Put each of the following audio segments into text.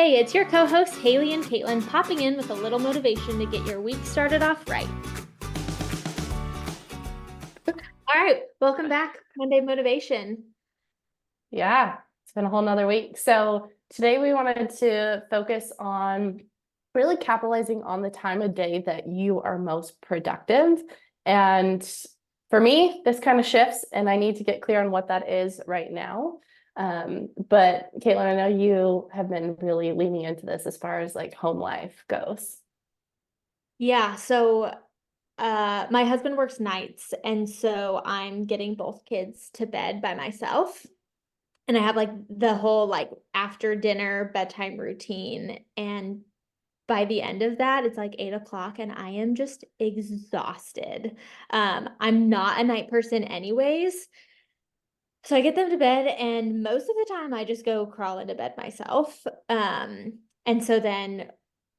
Hey, it's your co-host Haley and Caitlin popping in with a little motivation to get your week started off right. All right, welcome back, Monday Motivation. Yeah, it's been a whole nother week. So today we wanted to focus on really capitalizing on the time of day that you are most productive. And for me, this kind of shifts, and I need to get clear on what that is right now. But Caitlin, I know you have been really leaning into this as far as like home life goes. Yeah, so my husband works nights, and so I'm getting both kids to bed by myself. And I have like the whole like after dinner bedtime routine. And by the end of that, it's like 8 o'clock and I am just exhausted. I'm not a night person anyways. So I get them to bed, and most of the time I just go crawl into bed myself. And so then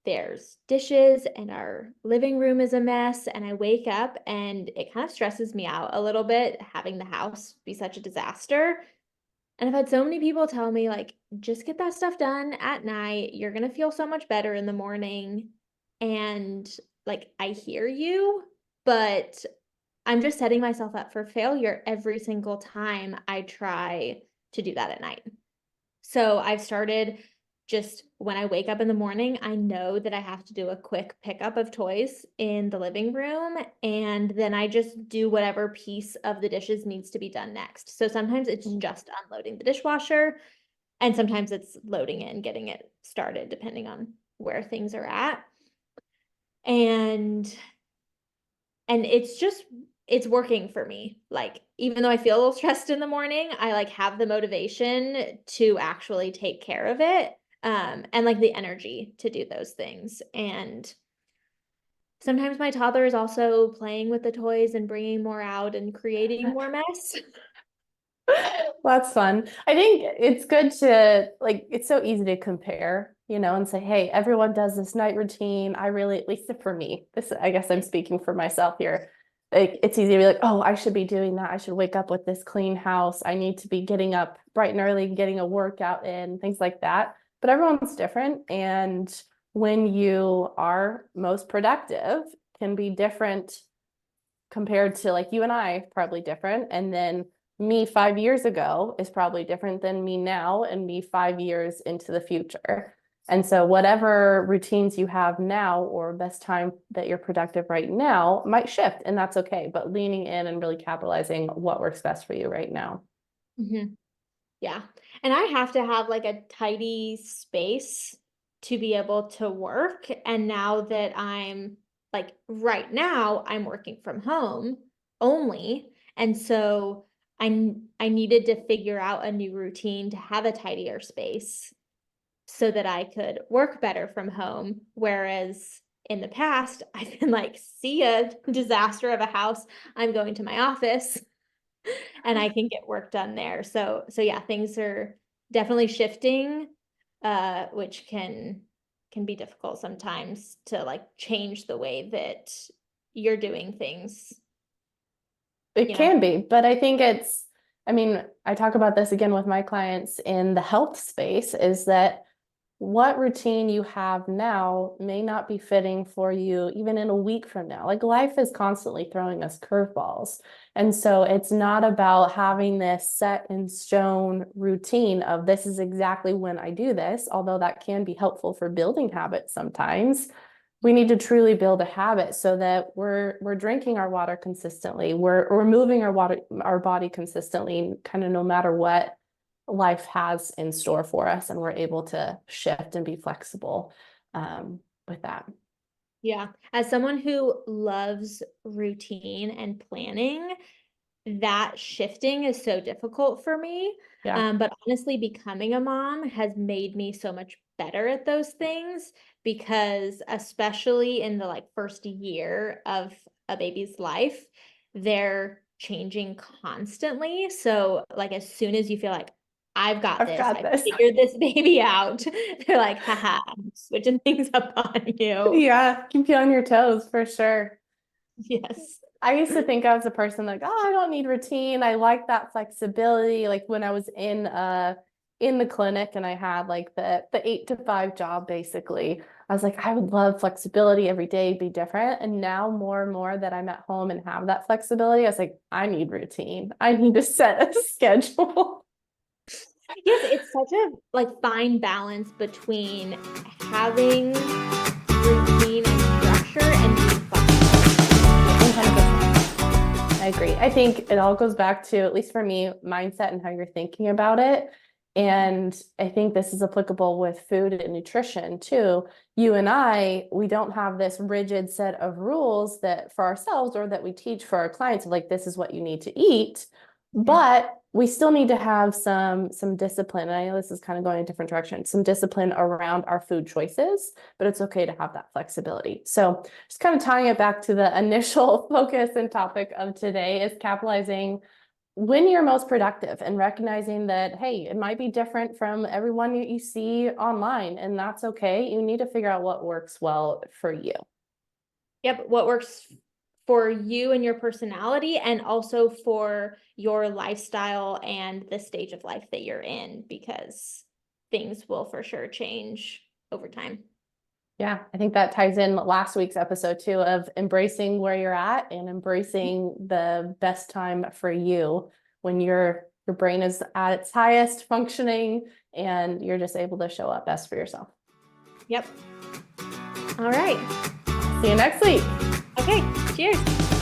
there's dishes, and our living room is a mess. And I wake up, and it kind of stresses me out a little bit having the house be such a disaster. And I've had so many people tell me, like, just get that stuff done at night. You're going to feel so much better in the morning. And like, I hear you, but I'm just setting myself up for failure every single time I try to do that at night. So I've started just when I wake up in the morning, I know that I have to do a quick pickup of toys in the living room. And then I just do whatever piece of the dishes needs to be done next. So sometimes it's just unloading the dishwasher, and sometimes it's loading it and getting it started, depending on where things are at. And it's working for me. Like, even though I feel a little stressed in the morning, I like have the motivation to actually take care of it. And like the energy to do those things. And sometimes my toddler is also playing with the toys and bringing more out and creating more mess. That's fun. I think it's good to like, it's so easy to compare, and say, hey, everyone does this night routine. I really, at least for me, this, I guess I'm speaking for myself here. Like, it's easy to be like, oh, I should be doing that. I should wake up with this clean house. I need to be getting up bright and early, getting a workout in, things like that. But everyone's different. And when you are most productive, can be different compared to like you and I, probably different. And then me 5 years ago is probably different than me now and me 5 years into the future. And so whatever routines you have now or best time that you're productive right now might shift, and that's okay. But leaning in and really capitalizing what works best for you right now. Mm-hmm. Yeah. And I have to have like a tidy space to be able to work. And now that I'm like right now, I'm working from home only. And so I needed to figure out a new routine to have a tidier space so that I could work better from home. Whereas in the past, I've been like, see a disaster of a house, I'm going to my office and I can get work done there. So yeah, things are definitely shifting, which can be difficult sometimes to like change the way that you're doing things, It you know. can be, but I think I mean, I talk about this again with my clients in the health space is that what routine you have now may not be fitting for you even in a week from now. Like life is constantly throwing us curveballs. And so it's not about having this set in stone routine of this is exactly when I do this, although that can be helpful for building habits sometimes. We need to truly build a habit so that we're drinking our water consistently. We're moving our body consistently, kind of no matter what life has in store for us, and we're able to shift and be flexible with that. Yeah. As someone who loves routine and planning, that shifting is so difficult for me. Yeah. But honestly, becoming a mom has made me so much better at those things because especially in the like first year of a baby's life, they're changing constantly. So like as soon as you feel like I've got I've this, got I this. figured this baby out, they're like, haha, I'm switching things up on you. Yeah, keep you on your toes for sure. Yes. I used to think I was a person like, oh, I don't need routine. I like that flexibility. Like when I was in in the clinic and I had like the 8 to 5 job basically, I was like, I would love flexibility every day, be different. And now more and more that I'm at home and have that flexibility, I was like, I need routine. I need to set a schedule. Yes, it's such a like fine balance between having routine and structure and being flexible. 100%. I agree. I think it all goes back to, at least for me, mindset and how you're thinking about it. And I think this is applicable with food and nutrition too. You and I, we don't have this rigid set of rules that for ourselves or that we teach for our clients of like, this is what you need to eat. But we still need to have some discipline. And I know this is kind of going a different direction, some discipline around our food choices, but it's okay to have that flexibility. So just kind of tying it back to the initial focus and topic of today is capitalizing when you're most productive and recognizing that, hey, it might be different from everyone you see online, and that's okay. You need to figure out what works well for you. Yep, what works for you and your personality, and also for your lifestyle and the stage of life that you're in, because things will for sure change over time. Yeah, I think that ties in last week's episode too of embracing where you're at and embracing the best time for you when your brain is at its highest functioning and you're just able to show up best for yourself. Yep. All right. See you next week. Okay, cheers.